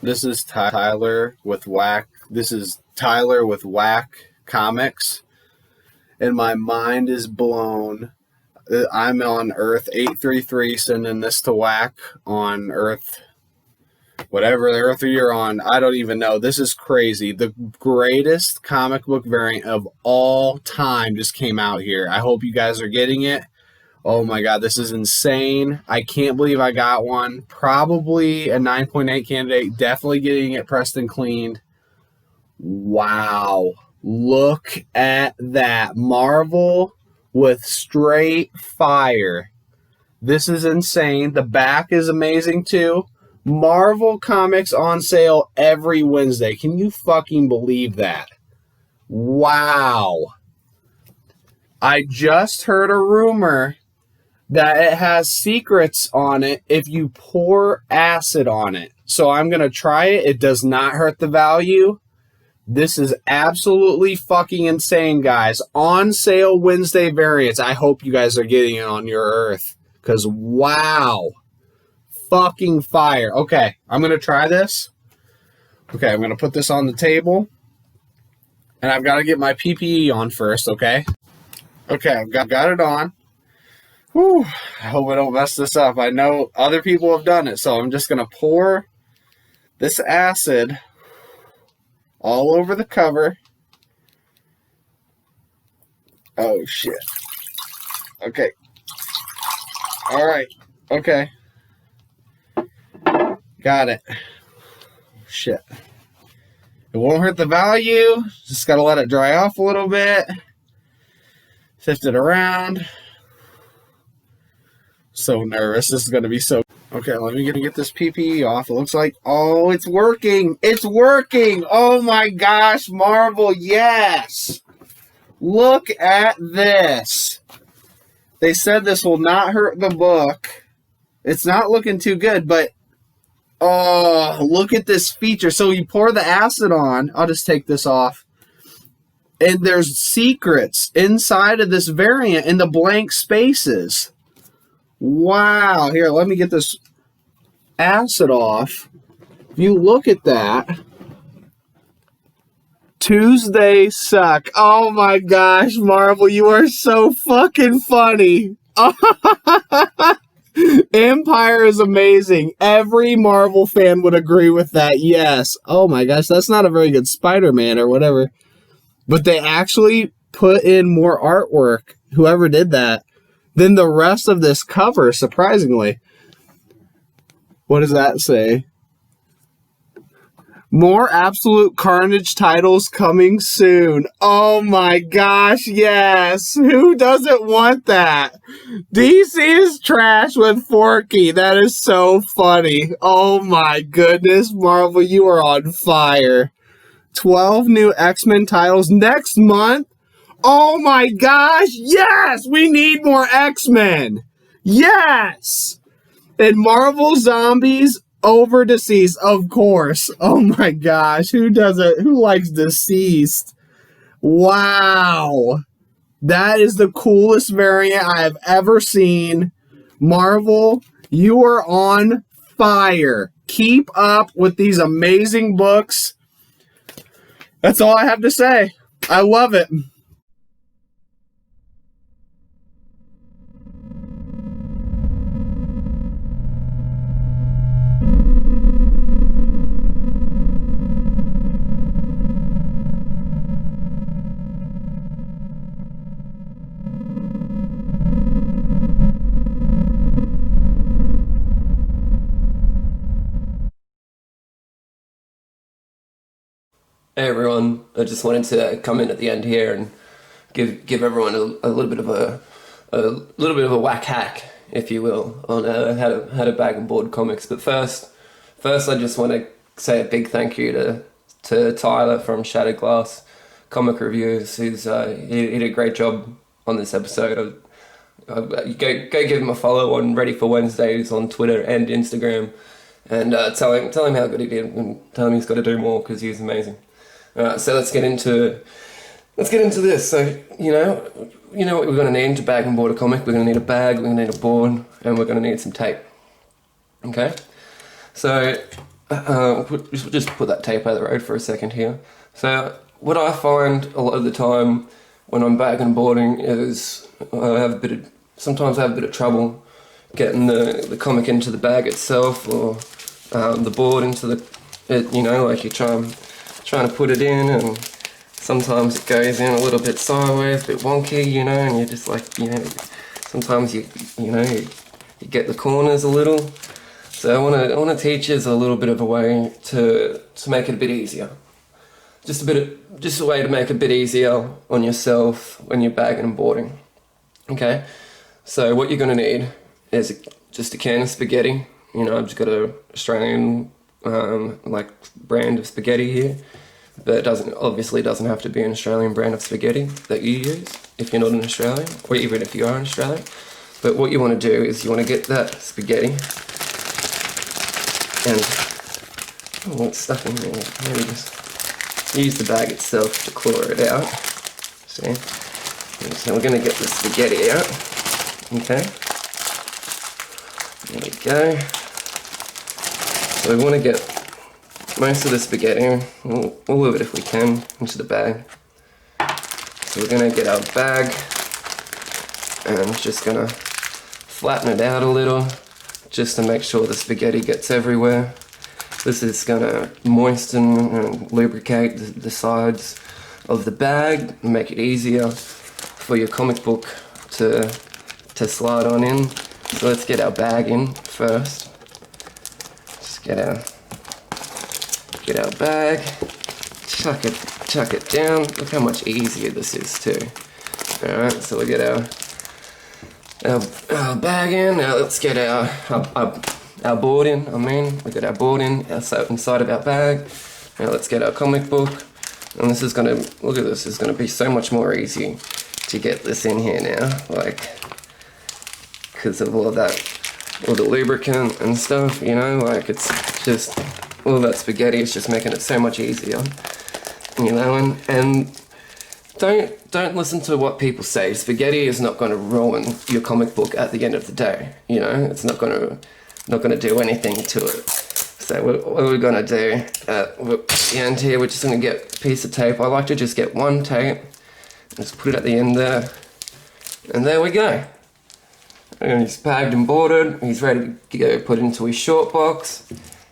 This is Tyler with Whack. This is Tyler with Whack Comics, and my mind is blown. I'm on Earth 833, sending this to Whack on Earth, whatever Earth you're on. I don't even know. This is crazy. The greatest comic book variant of all time just came out here. I hope you guys are getting it. Oh my God, this is insane. I can't believe I got one. Probably a 9.8 candidate. Definitely getting it pressed and cleaned. Wow. Look at that. Marvel with straight fire. This is insane. The back is amazing too. Marvel Comics on sale every Wednesday. Can you fucking believe that? Wow. I just heard a rumor that it has secrets on it if you pour acid on it. So I'm going to try it. It does not hurt the value. This is absolutely fucking insane, guys. On sale Wednesday variants. I hope you guys are getting it on your Earth. Because wow. Fucking fire. Okay, I'm going to try this. Okay, I'm going to put this on the table. And I've got to get my PPE on first, okay? Okay, I've got it on. Whew, I hope I don't mess this up. I know other people have done it, so I'm just going to pour this acid all over the cover. Oh, shit. Okay. All right. Okay. Got it. Shit. It won't hurt the value. Just got to let it dry off a little bit. Sift it around. So nervous. This is going to be so... Okay, let me get this PPE off. It looks like... Oh, it's working. It's working. Oh my gosh, Marvel, yes. Look at this. They said this will not hurt the book. It's not looking too good, but... Oh, look at this feature. So you pour the acid on. I'll just take this off. And there's secrets inside of this variant in the blank spaces. Wow. Here, let me get this acid off. If you look at that. Tuesday suck. Oh my gosh, Marvel, you are so fucking funny. Empire is amazing. Every Marvel fan would agree with that. Yes. Oh my gosh, that's not a very good Spider-Man or whatever. But they actually put in more artwork, whoever did that, than the rest of this cover, surprisingly. What does that say? More Absolute Carnage titles coming soon. Oh my gosh, yes. Who doesn't want that? DC is trash with Forky. That is so funny. Oh my goodness, Marvel, you are on fire. 12 new X-Men titles next month. Oh my gosh, yes! We need more X-Men. Yes! And Marvel Zombies over Deceased, of course. Oh my gosh, who doesn't? Who likes Deceased? Wow. That is the coolest variant I have ever seen. Marvel, you are on fire. Keep up with these amazing books. That's all I have to say. I love it. Hey everyone, I just wanted to come in at the end here and give everyone a little bit of a whack hack, if you will, on how to bag and board comics. But first I just want to say a big thank you to Tyler from Shattered Glass Comic Reviews. He did a great job on this episode. Go give him a follow on Ready for Wednesdays on Twitter and Instagram, and tell him how good he did, and tell him he's got to do more because he's amazing. So let's get into this. So you know what we're going to need to bag and board a comic. We're going to need a bag, we're going to need a board, and we're going to need some tape. Okay, so just put that tape out of the road for a second here. So what I find a lot of the time when I'm bagging and boarding is sometimes I have a bit of trouble getting the comic into the bag itself, or the board into like you're trying to put it in, and sometimes it goes in a little bit sideways, a bit wonky, and you're just like, sometimes you get the corners a little. So I want to teach you a little bit of a way to make it a bit easier. Just a way to make it a bit easier on yourself when you're bagging and boarding. Okay, so what you're going to need is just a can of spaghetti. I've just got a Australian brand of spaghetti here, but it obviously doesn't have to be an Australian brand of spaghetti that you use if you're not an Australian, or even if you are an Australian. But what you want to do is you want to get that spaghetti, and it's stuck in there. Maybe just use the bag itself to claw it out. See? So we're going to get the spaghetti out. Okay. There we go. So we want to get most of the spaghetti, all of it if we can, into the bag. So we're going to get our bag and just going to flatten it out a little, just to make sure the spaghetti gets everywhere. This is going to moisten and lubricate the sides of the bag, and make it easier for your comic book to slide on in. So let's get our bag in first. Just get our bag, chuck it down. Look how much easier this is too. Alright, so we get our bag in. Now let's get our board in. We got our board inside of our bag. Now let's get our comic book. And this is gonna, look at this, is gonna be so much more easy to get this in here now, because of all the lubricant and stuff, it's just, all that spaghetti is just making it so much easier, and don't listen to what people say. Spaghetti is not going to ruin your comic book at the end of the day, it's not going to do anything to it. So what we're going to do at the end here, we're just going to get a piece of tape. I like to just get one tape, just put it at the end there, and there we go. And he's bagged and boarded, he's ready to go put into his short box.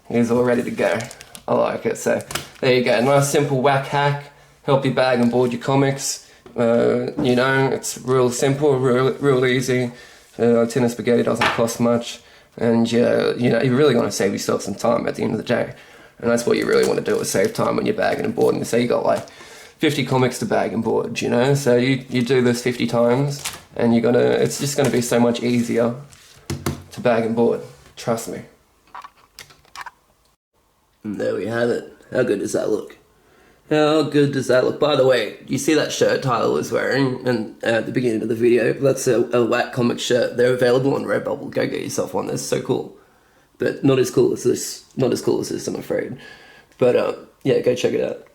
He's all ready to go. I like it. So there you go, nice simple whack hack, help you bag and board your comics. It's real simple, real easy. A tin of spaghetti doesn't cost much. And you're really going to save yourself some time at the end of the day, and that's what you really want to do, is save time when you're bagging and boarding. So you got like 50 comics to bag and board, so you do this 50 times, and it's just going to be so much easier to bag and board, trust me. And there we have it. How good does that look? How good does that look? By the way, you see that shirt Tyler was wearing and at the beginning of the video? That's a Whack Comic shirt. They're available on Redbubble. Go get yourself one. They're so cool. But not as cool as this. Not as cool as this, I'm afraid. But yeah, go check it out.